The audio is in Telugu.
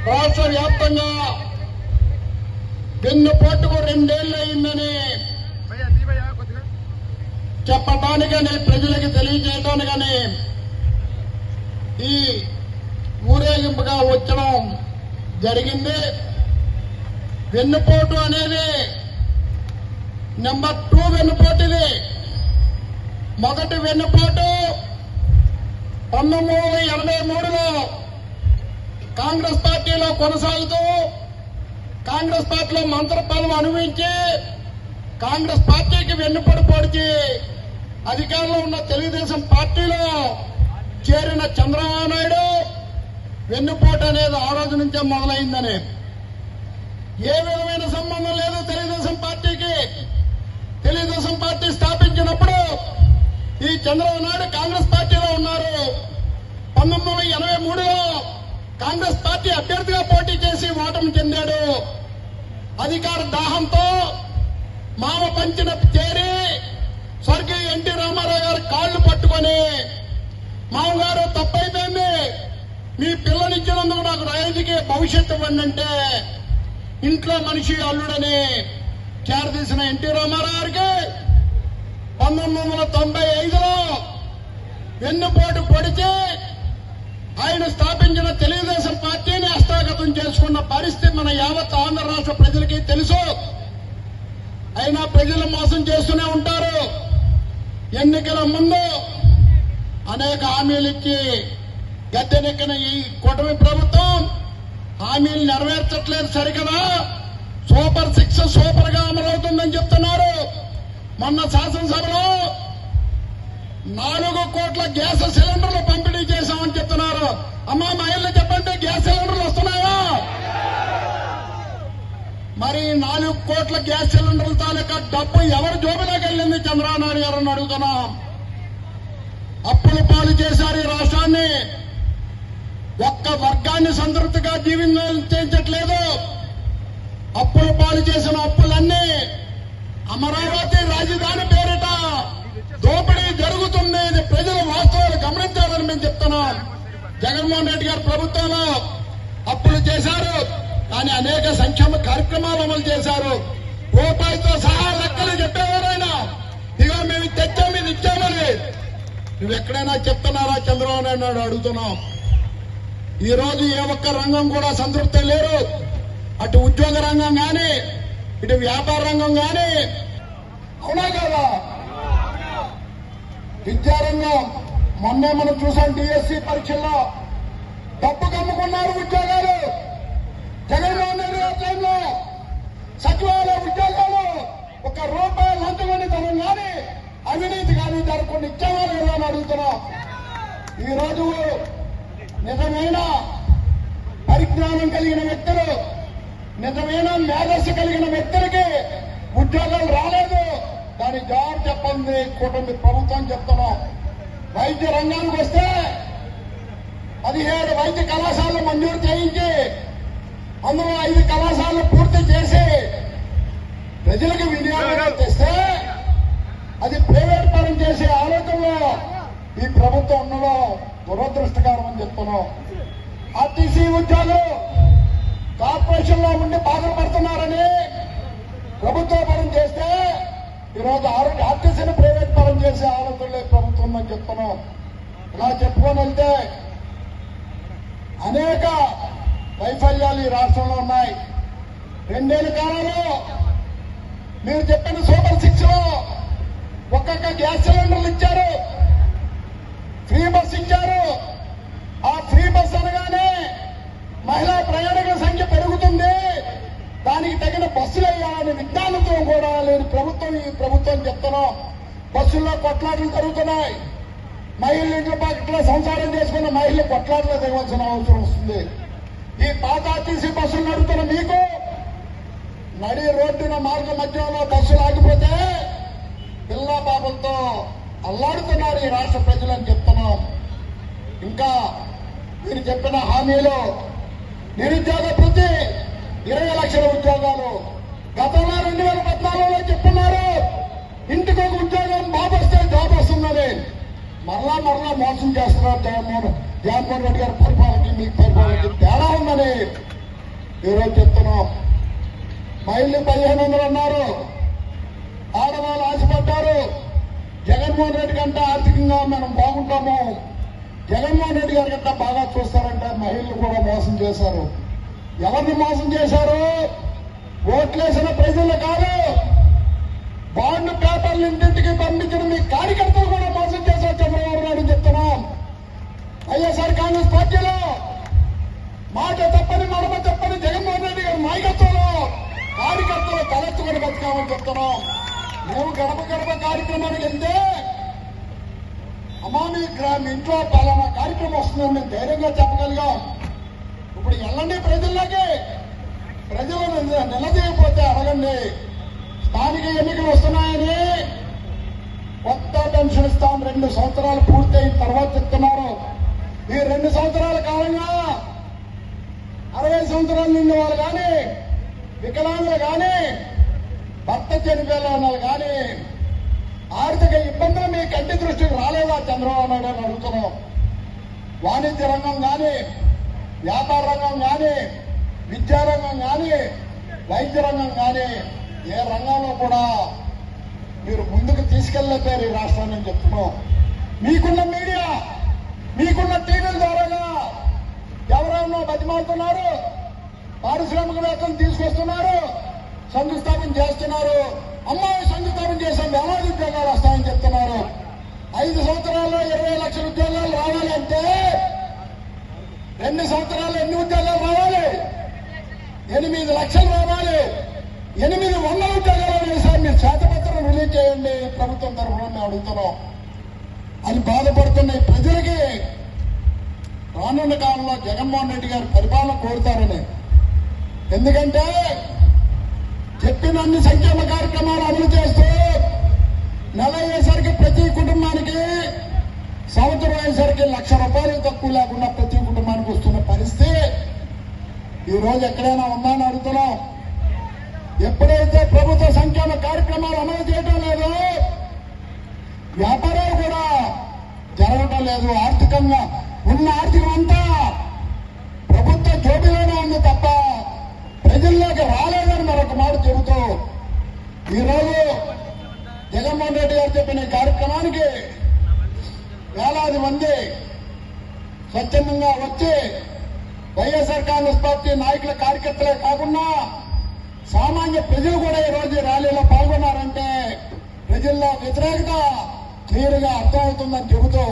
రాష్ట్ర వ్యాప్తంగా వెన్నుపోటుకు 2 ఏళ్లు అయిందని చెప్పడానికని, ప్రజలకు తెలియజేయడానికని ఈ ఊరేగింపుగా వచ్చడం జరిగింది. వెన్నుపోటు అనేది నెంబర్ 2 వెన్నుపోటు. ఇది మొదటి వెన్నుపోటు 1983లో కాంగ్రెస్ పార్టీలో కొనసాగుతూ కాంగ్రెస్ పార్టీలో మంత్రి పదవి అనుభవించి కాంగ్రెస్ పార్టీకి వెన్నుపోటు పొడిచి అధికారంలో ఉన్న తెలుగుదేశం పార్టీలో చేరిన చంద్రబాబు నాయుడు వెన్నుపోటు అనేది ఆ రోజు నుంచే మొదలైందని. ఏ విధమైన సంబంధం లేదు తెలుగుదేశం పార్టీకి. తెలుగుదేశం పార్టీ స్థాపించినప్పుడు ఈ చంద్రబాబు నాయుడు కాంగ్రెస్ పార్టీలో ఉన్నారు. 1983లో కాంగ్రెస్ పార్టీ అభ్యర్థిగా పోటీ చేసి ఓటమి చెందాడు. అధికార దాహంతో మామ పంచిన చేరి స్వర్గీయ ఎన్టీ రామారావు గారు కాళ్లు పట్టుకొని, మామగారు తప్పైపోయింది, మీ పిల్లనిచ్చినందుకు నాకు రాజకీయ భవిష్యత్తు ఇవ్వండి అంటే ఇంట్లో మనిషి అల్లుడని చేరదీసిన ఎన్టీ రామారావు గారికి 1995లో వెన్నుపోటు పొడిచి ఆయన స్థాపించిన తెలుగుదేశం పార్టీని హస్తగతం చేసుకున్న పరిస్థితి మన యావత్ ఆంధ్ర రాష్ట్ర ప్రజలకి తెలుసు. అయినా ప్రజలు మోసం చేస్తూనే ఉంటారు. ఎన్నికల ముందు అనేక హామీలు ఇచ్చి గద్దెనెక్కిన ఈ కూటమి ప్రభుత్వం హామీలు నెరవేర్చట్లేదు సరికదా. సూపర్ 6 సూపర్ గా అమలవుతుందని చెప్తున్నారు. మొన్న శాసనసభలో 4 కోట్ల గ్యాస్ సిలిండర్లు పంపిణీ చేశామని చెప్తున్నారు. అమ్మా మహిళలు చెప్పండి, గ్యాస్ సిలిండర్లు వస్తున్నాయా? మరి 4 కోట్ల గ్యాస్ సిలిండర్ల తాలూకా డబ్బు ఎవరి జోబులోకి వెళ్ళింది చంద్రబాబు నాయుడు గారిని అడుగుతున్నాం. అప్పుల పాలు చేశారు ఈ రాష్ట్రాన్ని. ఒక్క వర్గాన్ని సంతృప్తిగా జీవించట్లేదు. అప్పుల పాలు చేసిన అప్పులన్నీ అమరావతి రాజధాని పేరిట దోపిడీ జరుగుతుంది. ఇది ప్రజలు వాస్తవాలు గమనించాలని మేము చెప్తున్నాం. జగన్మోహన్ రెడ్డి గారి ప్రభుత్వంలో అప్పులు చేశారు, కానీ అనేక సంక్షేమ కార్యక్రమాలు అమలు చేశారు. రూపాయితో సహా లెక్కలు చెప్పేవారైనా ఇదిగో మేము తెచ్చాము, ఇది ఇచ్చామని నువ్వు ఎక్కడైనా చెప్తున్నారా చంద్రబాబు నాయుడు అడుగుతున్నాం. ఈ రోజు ఏ ఒక్క రంగం కూడా సంతృప్తి లేరు. అటు ఉద్యోగ రంగం కానీ, ఇటు వ్యాపార రంగం కానీ. అవునా కదా? విద్యారంగం మొన్నే మనం చూసాం. డిఎస్సి పరీక్షల్లో డబ్బు కమ్ముకున్నారు ఉద్యోగాలు. జగన్మోహన్ రెడ్డి గారి టైంలో సచివాలయ ఉద్యోగాలు ₹1 లంచమని ధనం కానీ అవినీతి కానీ జరగకుండా ఇచ్చేవారు కదా అని అడుగుతున్నాం. ఈ రోజు నిజమైన పరిజ్ఞానం కలిగిన వ్యక్తులు, నిజమైన మేధస్సు కలిగిన వ్యక్తులకి ఉద్యోగాలు రాలేదు. దాని జవాబు చెప్పండి కూటమి ప్రభుత్వం చెప్తున్నాం. వైద్య రంగానికి వస్తే 17 వైద్య కళాశాలలు మంజూరు చేయించి అందులో 5 కళాశాలలు పూర్తి చేసి ప్రజలకు వినియోగం తెస్తే అది ప్రైవేట్ పరం చేసే ఆలోచనలో ఈ ప్రభుత్వం ఉండడం దురదృష్టకరం అని చెప్తున్నాం. ఆర్టీసీ ఉద్యోగులు కార్పొరేషన్ లో ఉండి బాధలు పడుతున్నారని ప్రభుత్వ పరం చేస్తే ఈరోజు ఆర్టీసీని ప్రైవేట్ పరం చేసే ఆలోచనలే ప్రభుత్వం అని చెప్తున్నాం. ఇలా చెప్పుకొని వెళ్తే అనేక వైఫల్యాలు ఈ రాష్ట్రంలో ఉన్నాయి. 2 ఏళ్ల కాలంలో మీరు చెప్పిన సూపర్ 6 లో ఒక్కొక్క గ్యాస్ సిలిండర్లు ఇచ్చారు, ఫ్రీ బస్ ఇచ్చారు. ఆ ఫ్రీ బస్ అనగానే మహిళా ప్రయాణికుల సంఖ్య పెరుగుతుంది, దానికి తగిన బస్సులు వేయాలని విజ్ఞానంతో కూడా లేని ప్రభుత్వం ఈ ప్రభుత్వం చెప్తున్నాం. బస్సుల్లో కొట్లాటలు జరుగుతున్నాయి. మహిళలు ఇంట్లో పాకెట్లో సంసారం చేసుకున్న మహిళలు కొట్లాటలు దిగవలసిన అవసరం వస్తుంది. ఈ పాత ఆర్టీసీ బస్సులు నడుపుతున్న మీకు నడి రోడ్డున మార్గ మధ్యంలో బస్సులు ఆగిపోతే పిల్లా బాబులతో అల్లాడుతున్నారు ఈ రాష్ట్ర ప్రజలని చెప్తున్నాం. ఇంకా మీరు చెప్పిన హామీలు నిరుద్యోగ వృత్తి 20 లక్షల ఉద్యోగాలు గతంలో 2014లో చెప్తున్నారు. ఇంటికి ఒక ఉద్యోగం బాబు వస్తే జాబ్ వస్తుందని మరలా మోసం చేస్తున్నారు. జగన్మోహన్ రెడ్డి గారి పరిపాలనకి మీ పరిపాలనకి తేడా ఉందని ఈరోజు చెప్తున్నాం. మహిళలు 1500 అన్నారు. ఆడవాళ్ళు ఆశపడ్డారు. జగన్మోహన్ రెడ్డి కంటే ఆర్థికంగా మనం బాగుంటాము, జగన్మోహన్ రెడ్డి గారి కంటే బాగా చూస్తారంటే మహిళలు కూడా మోసం చేశారు. ఎవరిని మోసం చేశారు? ఓట్లేసిన ప్రజలు కాదు, బాండ్ పేపర్లు ఇంటింటికి పంపించిన మీ కార్యకర్తలు కూడా మోసం చేశారు చంద్రబాబు నాయుడు చెప్తున్నాం. వైఎస్ఆర్ కాంగ్రెస్ పార్టీలో మాట తప్పని మడమ తప్పని జగన్మోహన్ రెడ్డి గారి నాయకత్వంలో కార్యకర్తలు తలెత్తుకొని బతుకామని చెప్తున్నాం. మేము గడప గడప కార్యక్రమానికి వెళ్తే అమ్మా మీ ఇంట్లో పలానా కార్యక్రమం వస్తుందని మేము ధైర్యంగా చెప్పగలిగాం. ఇప్పుడు వెళ్ళండి ప్రజల్లోకి, ప్రజలు నిలదీయకపోతే అడగండి. స్థానిక ఎన్నికలు వస్తున్నాయని కొత్త పెన్షన్ ఇస్తాం 2 సంవత్సరాలు పూర్తయిన తర్వాత చెప్తున్నారు. ఈ 2 సంవత్సరాల కాలంగా 60 సంవత్సరాల నిండి వాళ్ళు కానీ, వికలాంగులు కానీ, భర్త చనిపోయిన వాళ్ళు కానీ ఆర్థిక ఇబ్బందులు మీ కంటి దృష్టికి రాలేదా చంద్రబాబు నాయుడు అని అడుగుతున్నాం. వాణిజ్య రంగం కానీ, వ్యాపార రంగం కానీ, విద్యారంగం కానీ, వైద్య రంగం కానీ ఏ రంగంలో కూడా మీరు ముందుకు తీసుకెళ్లేపారు ఈ రాష్ట్రాన్ని అని చెప్తున్నాం. మీకున్న మీడియా, మీకున్న టీవీల ద్వారాగా ఎవరెవరో బతిమాలుతున్నారు, పారిశ్రామికవేత్తలు తీసుకొస్తున్నారు, శంకుస్థాపన చేస్తున్నారు. అమ్మాయి శంకుస్థాపన చేసే వేలాది ఉద్యోగాలు వస్తాయని చెప్తున్నారు. 5 సంవత్సరాల్లో 20 లక్షల ఉద్యోగాలు రావాలంటే 2 సంవత్సరాల్లో ఎన్ని ఉద్యోగాలు రావాలి? 8 లక్షలు రావాలి. 800 ఉద్యోగాలు వేసారు. మీరు శ్వేతపత్రం రిలీజ్ చేయండి ప్రభుత్వం తరఫున మేము అడుగుతున్నాం. అని బాధపడుతున్న ఈ ప్రజలకి రానున్న కాలంలో జగన్మోహన్ రెడ్డి గారి పరిపాలన కోరుతారని. ఎందుకంటే చెప్పిన అన్ని సంక్షేమ కార్యక్రమాలు అమలు చేస్తూ నెల అయ్యేసరికి ప్రతి కుటుంబానికి, సంవత్సరం అయ్యేసరికి 1,00,000 రూపాయలు తక్కువ లేకుండా ప్రతి కుటుంబానికి వస్తున్న పరిస్థితి ఈ రోజు ఎక్కడైనా ఉందని అడుగుతున్నాం. ఎప్పుడైతే ప్రభుత్వ సంక్షేమ కార్యక్రమాలు అమలు చేయడం లేదో వ్యాపారాలు కూడా జరగడం లేదు. ఆర్థికంగా ఉన్న ఆర్థికం అంతా ప్రభుత్వ జోబీలోనే ఉంది తప్ప ప్రజల్లోకి రాలేదని మరొక మాట చెబుతూ ఈరోజు జగన్మోహన్ రెడ్డి గారు చెప్పిన ఈ కార్యక్రమానికి వేలాది మంది స్వచ్ఛందంగా వచ్చి వైఎస్ఆర్ కాంగ్రెస్ పార్టీ నాయకుల కార్యకర్తలే కాకుండా సామాన్య ప్రజలు కూడా ఈ రోజు ర్యాలీలో పాల్గొన్నారంటే ప్రజల్లో వ్యతిరేకత క్లియర్ గా అర్థమవుతుందని చెబుతూ